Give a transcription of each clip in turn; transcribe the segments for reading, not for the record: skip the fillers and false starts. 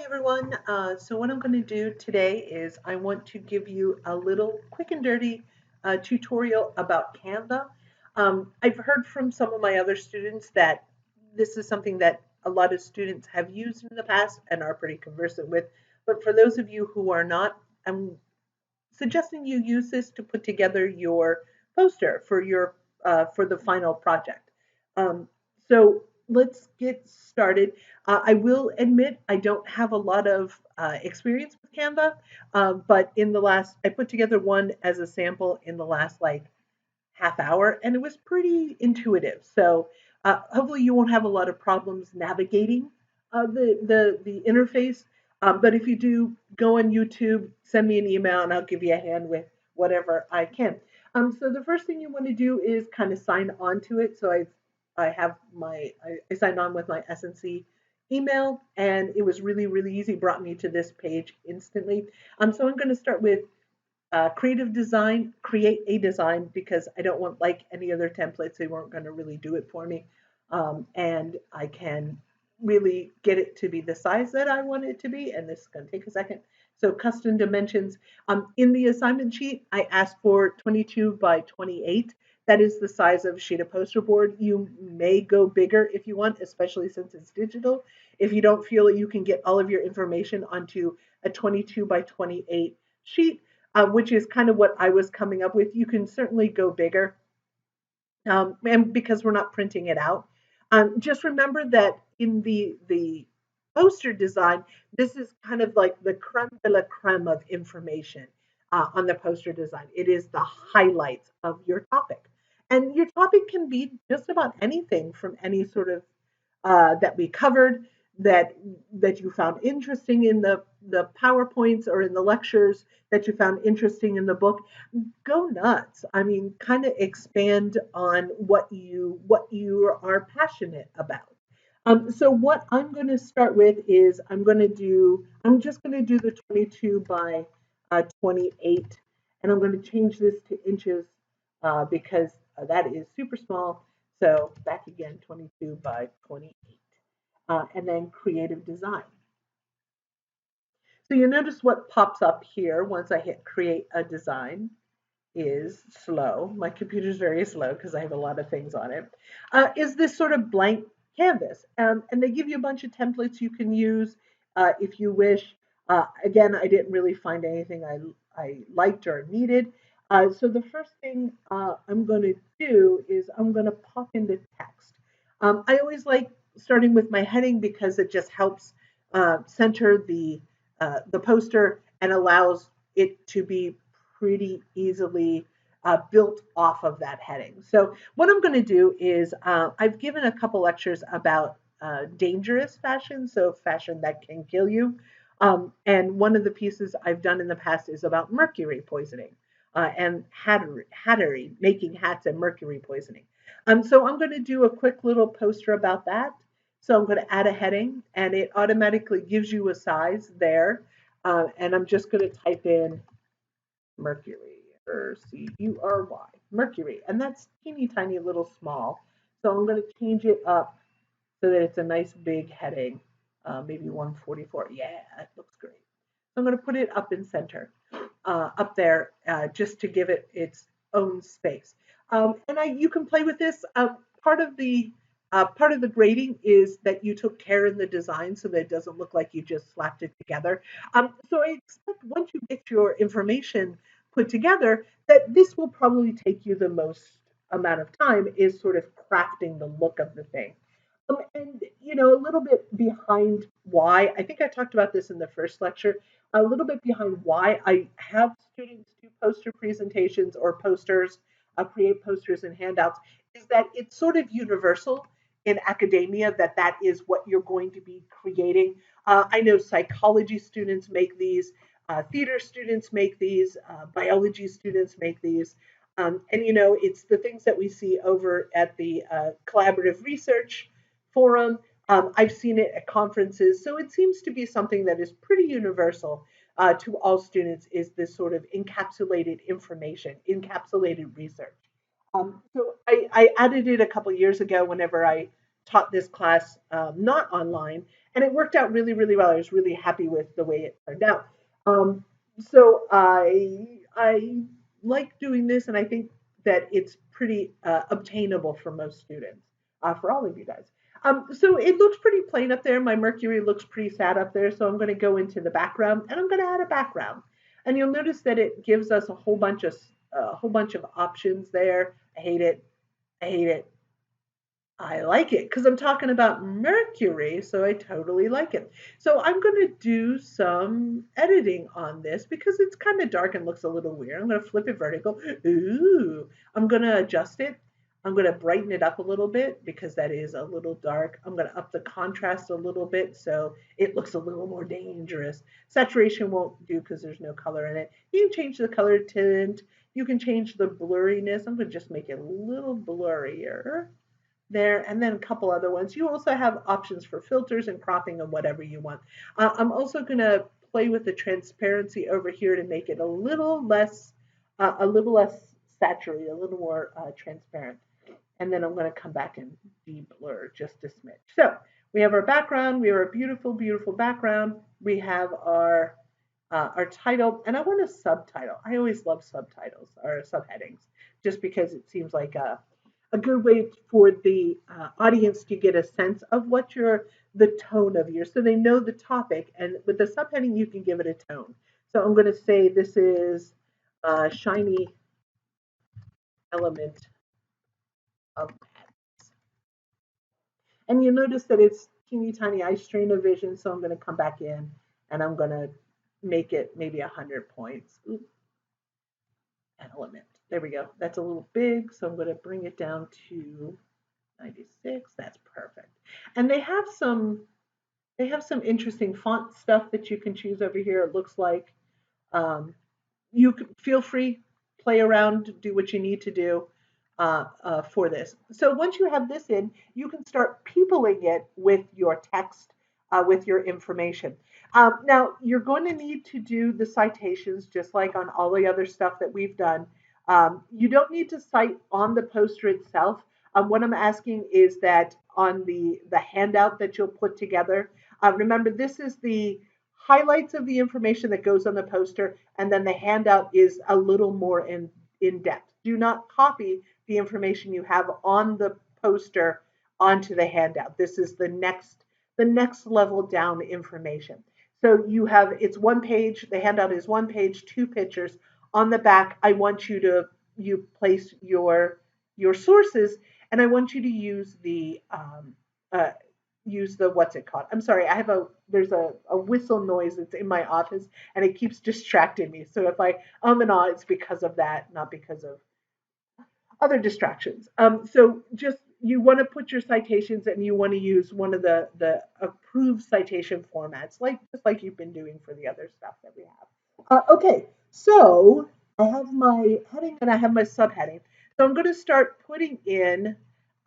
Everyone. So what I'm going to do today is I want to give you a little quick and dirty tutorial about Canva. I've heard from some of my other students that this is something that a lot of students have used in the past and are pretty conversant with. But for those of you who are not, I'm suggesting you use this to put together your poster for your for the final project. Um, so let's get started. I will admit I don't have a lot of experience with Canva, but in the last, I put together one as a sample in the last like half hour, and it was pretty intuitive. So hopefully you won't have a lot of problems navigating the interface. But if you do, go on YouTube, send me an email, and I'll give you a hand with whatever I can. So the first thing you want to do is kind of sign on to it. So I have I signed on with my SNC email, and it was really easy. Brought me to this page instantly. So I'm going to start with creative design, create a design because I don't want like any other templates. They weren't going to really do it for me. And I can really get it to be the size that I want it to be. And this is going to take a second. So custom dimensions. In the assignment sheet, I asked for 22 by 28. That is the size of a sheet of poster board. You may go bigger if you want, especially since it's digital. If you don't feel that you can get all of your information onto a 22 by 28 sheet, which is kind of what I was coming up with. You can certainly go bigger, and because we're not printing it out. Just remember that in the poster design, this is kind of like the creme de la creme of information on the poster design. It is the highlights of your topic, and your topic can be just about anything from any sort of that we covered that you found interesting in the PowerPoints or in the lectures that you found interesting in the book. Go nuts. I mean, kind of expand on what you are passionate about. So what I'm going to start with is I'm just going to do the 22 by 28, and I'm going to change this to inches because that is super small. So back again, 22 by 28, and then creative design. So you notice what pops up here once I hit create a design is slow. My computer's very slow because I have a lot of things on it. Is this sort of blank canvas. And they give you a bunch of templates you can use if you wish. Again, I didn't really find anything I liked or needed. So the first thing I'm going to do is I'm going to pop into text. I always like starting with my heading because it just helps center the poster and allows it to be pretty easily built off of that heading. So what I'm going to do is I've given a couple lectures about dangerous fashion, so fashion that can kill you. And one of the pieces I've done in the past is about mercury poisoning and hattery, making hats and mercury poisoning. So I'm going to do a quick little poster about that. So I'm going to add a heading, and it automatically gives you a size there. And I'm just going to type in Mercury, or Cury, Mercury, and that's teeny tiny little small. So I'm going to change it up so that it's a nice big heading, maybe 144. Yeah, that looks great. So I'm going to put it up in center, up there, just to give it its own space. And you can play with this. Part of the part of the grading is that you took care in the design so that it doesn't look like you just slapped it together. So I expect once you get your information put together, that this will probably take you the most amount of time is sort of crafting the look of the thing. And a little bit behind why, I think I talked about this in the first lecture, a little bit behind why I have students do poster presentations or posters, create posters and handouts, is that it's sort of universal in academia that is what you're going to be creating. I know psychology students make these, theater students make these, biology students make these. And it's the things that we see over at the collaborative research forum. I've seen it at conferences, so it seems to be something that is pretty universal to all students. Is this sort of encapsulated information, encapsulated research? So I added it a couple years ago whenever I taught this class, not online, and it worked out really, really well. I was really happy with the way it turned out. Um, so I like doing this, and I think that it's pretty obtainable for most students, for all of you guys. So it looks pretty plain up there. My Mercury looks pretty sad up there, so I'm going to go into the background, and I'm going to add a background. And you'll notice that it gives us a whole bunch of options there. I hate it. I hate it. I like it because I'm talking about Mercury, so I totally like it. So I'm going to do some editing on this because it's kind of dark and looks a little weird. I'm going to flip it vertical. Ooh, I'm going to adjust it. I'm going to brighten it up a little bit because that is a little dark. I'm going to up the contrast a little bit so it looks a little more dangerous. Saturation won't do because there's no color in it. You can change the color tint. You can change the blurriness. I'm going to just make it a little blurrier there, and then a couple other ones. You also have options for filters and cropping and whatever you want. I'm also going to play with the transparency over here to make it a little less saturated, a little more transparent. And then I'm going to come back and de-blur just a smidge. So we have our background. We have our beautiful, beautiful background. We have our title, and I want a subtitle. I always love subtitles or subheadings, just because it seems like a good way for the audience to get a sense of what the tone of so they know the topic, and with the subheading you can give it a tone. So I'm going to say this is a shiny element of pets, and you notice that it's teeny tiny eye strain of vision, so I'm going to come back in and I'm going to make it maybe 100 points. Ooh, element, there we go. That's a little big, so I'm going to bring it down to 96. That's perfect. And they have some interesting font stuff that you can choose over here. It looks like you can feel free, play around, do what you need to do for this. So once you have this in, you can start peopling it with your text, with your information. Now, you're going to need to do the citations just like on all the other stuff that we've done. You don't need to cite on the poster itself. What I'm asking is that on the handout that you'll put together, remember this is the highlights of the information that goes on the poster, and then the handout is a little more in depth. Do not copy the information you have on the poster onto the handout. This is the next level down information. So you have it's one page, the handout is one page, two pictures. On the back, I want you place your sources, and I want you to uh, use the what's it called? I'm sorry, I have there's a whistle noise that's in my office and it keeps distracting me. So if I and ah, it's because of that, not because of other distractions. So just you want to put your citations and you want to use one of the approved citation formats, like just like you've been doing for the other stuff that we have. Okay, so I have my heading and I have my subheading. So I'm going to start putting in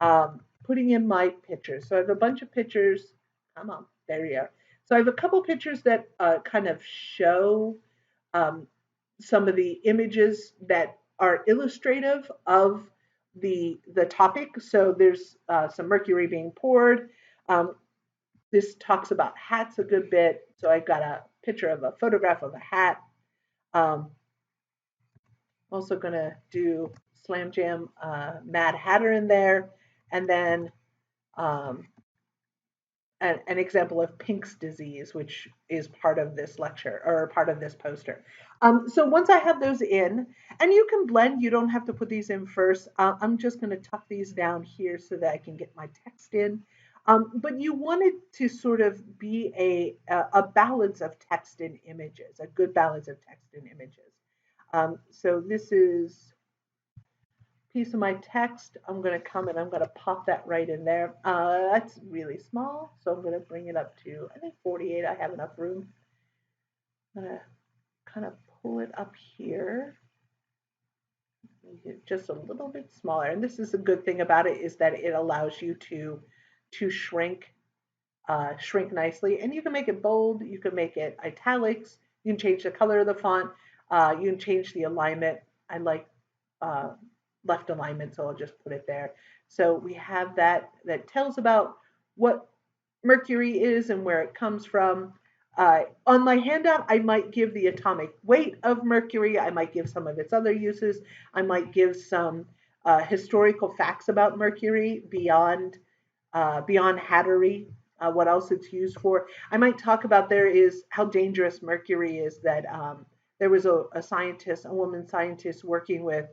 my pictures. So I have a bunch of pictures. Come on, there we are. So I have a couple pictures that kind of show um, some of the images that are illustrative of the topic. So there's some mercury being poured. Um, this talks about hats a good bit. So I got a picture of a photograph of a hat. I'm also going to do Slam Jam Mad Hatter in there. And then um, an example of Pink's disease, which is part of this lecture or part of this poster. So once I have those in, and you can blend, you don't have to put these in first. I'm just going to tuck these down here so that I can get my text in. But you want it to sort of be a balance of text and images, a good balance of text and images. So this is piece of my text. I'm going to come and I'm going to pop that right in there. That's really small, so I'm going to bring it up to, I think 48. I have enough room. I'm going to kind of pull it up here. Just a little bit smaller. And this is a good thing about it is that it allows you to shrink nicely. And you can make it bold. You can make it italics. You can change the color of the font. You can change the alignment. I like uh, left alignment, so I'll just put it there. So we have that tells about what mercury is and where it comes from. On my handout, I might give the atomic weight of mercury. I might give some of its other uses. I might give some historical facts about mercury beyond hattery, what else it's used for. I might talk about there is how dangerous mercury is. That there was a scientist, a woman scientist, working with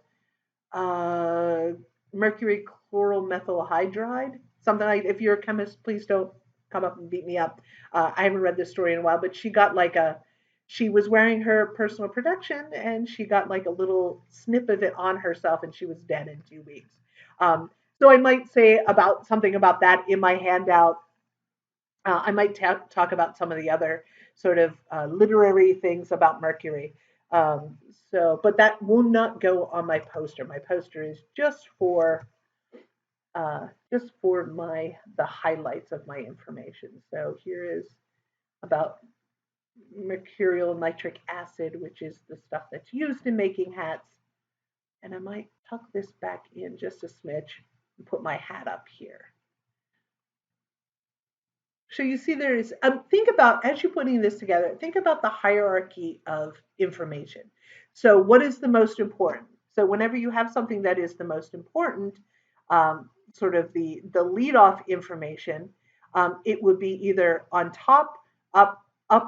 uh, mercury chloral methyl hydride. Something like, if you're a chemist, please don't come up and beat me up. I haven't read this story in a while, but she was wearing her personal protection and she got like a little snip of it on herself and she was dead in 2 weeks. Um, so I might say about something about that in my handout. I might talk about some of the other sort of literary things about Mercury. Um, but that will not go on my poster. My poster is just for my the highlights of my information. So here is about mercurial nitric acid, which is the stuff that's used in making hats. And I might tuck this back in just a smidge and put my hat up here. So you see there is, think about, as you're putting this together, think about the hierarchy of information. So what is the most important? So whenever you have something that is the most important, sort of the lead off information, it would be either on top, up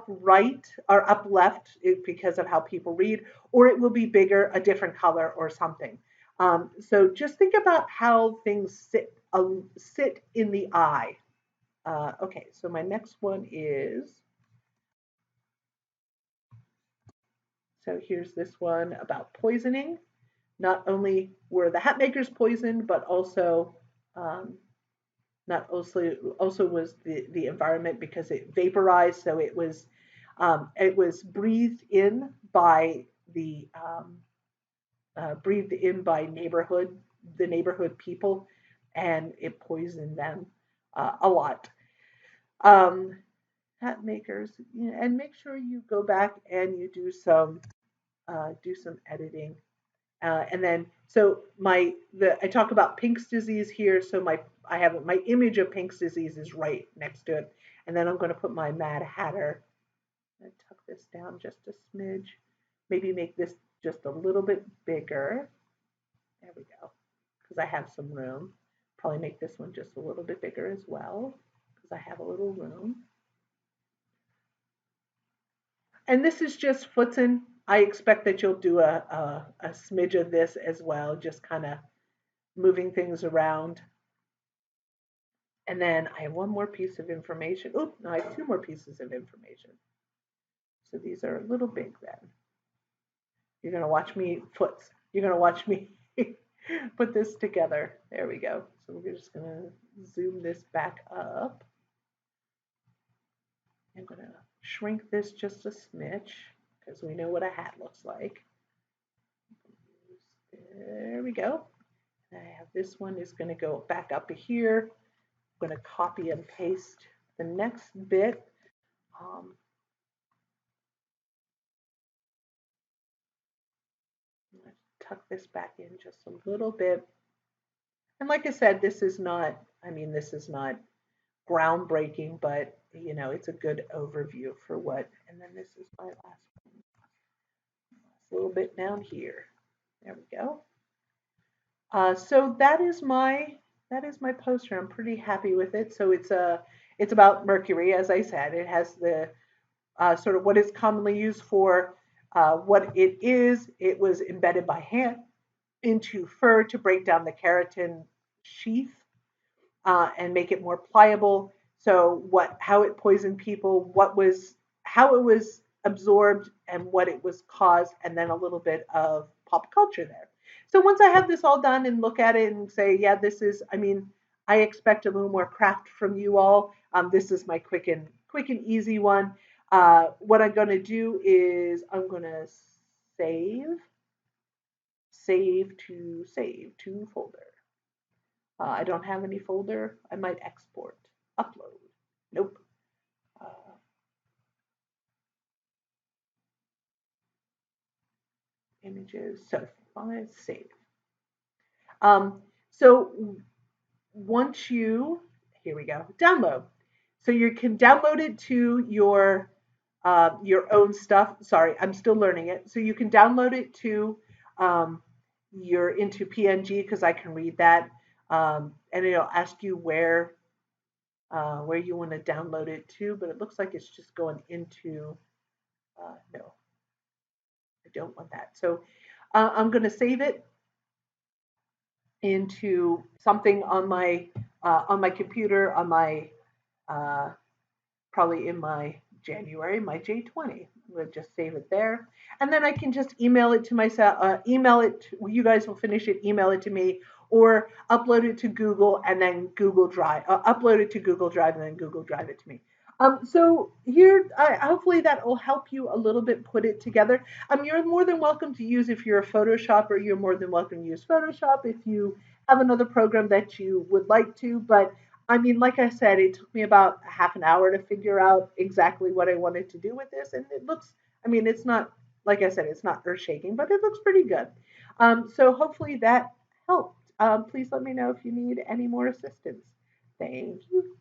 right, or up left because of how people read, or it will be bigger, a different color or something. So just think about how things sit in the eye. Okay, so my next one is, so here's this one about poisoning. Not only were the hat makers poisoned, but um, not also was the environment because it vaporized. So it was breathed in by the neighborhood people, and it poisoned them a lot. Um, Hat makers, and make sure you go back and you do some editing. And then so I talk about Pink's disease here. So I have my image of Pink's disease is right next to it, and then I'm going to put my Mad Hatter and tuck this down just a smidge. Maybe make this just a little bit bigger. There we go, because I have some room. Probably make this one just a little bit bigger as well, because I have a little room. And this is just footing. I expect that you'll do a smidge of this as well, just kind of moving things around. And then I have one more piece of information. Oop, no, I have two more pieces of information. So these are a little big then. You're going to watch me foots. You're going to watch me put this together. There we go. So we're just going to zoom this back up. I'm going to shrink this just a smidge because we know what a hat looks like. There we go. And I have this one is going to go back up here. I'm going to copy and paste the next bit. Tuck this back in just a little bit. And like I said, this is not groundbreaking, but it's a good overview for what. And then this is my last one. A little bit down here. There we go. So that is my poster. I'm pretty happy with it. So it's about mercury, as I said. It has the sort of what it's commonly used for, what it is. It was embedded by hand into fur to break down the keratin sheath and make it more pliable. So how it poisoned people, how it was absorbed, and what it was caused, and then a little bit of pop culture there. So once I have this all done and look at it and say, yeah, this is, I expect a little more craft from you all. This is my quick and easy one. What I'm going to do is I'm going to save, save to folder. I don't have any folder. I might export, upload. Nope. Uh, Images. So file save. So once you, here we go, download. So you can download it to your own stuff. Sorry, I'm still learning it. So you can download it to your into PNG because I can read that, and it'll ask you where you want to download it to. But it looks like it's just going into no, I don't want that. So I'm going to save it into something on my computer on my uh, probably in my January, my J20. I'm going to just save it there. And then I can just email it to myself, email it, you guys will finish it, email it to me, or upload it to Google and then Google Drive, upload it to Google Drive and then Google Drive it to me. So here, hopefully that will help you a little bit put it together. You're more than welcome to use if you're a Photoshopper. You're more than welcome to use Photoshop if you have another program that you would like to. But I mean, like I said, it took me about half an hour to figure out exactly what I wanted to do with this. And it looks, I mean, it's not, like I said, it's not earth shaking, but it looks pretty good. So hopefully that helped. Please let me know if you need any more assistance. Thank you.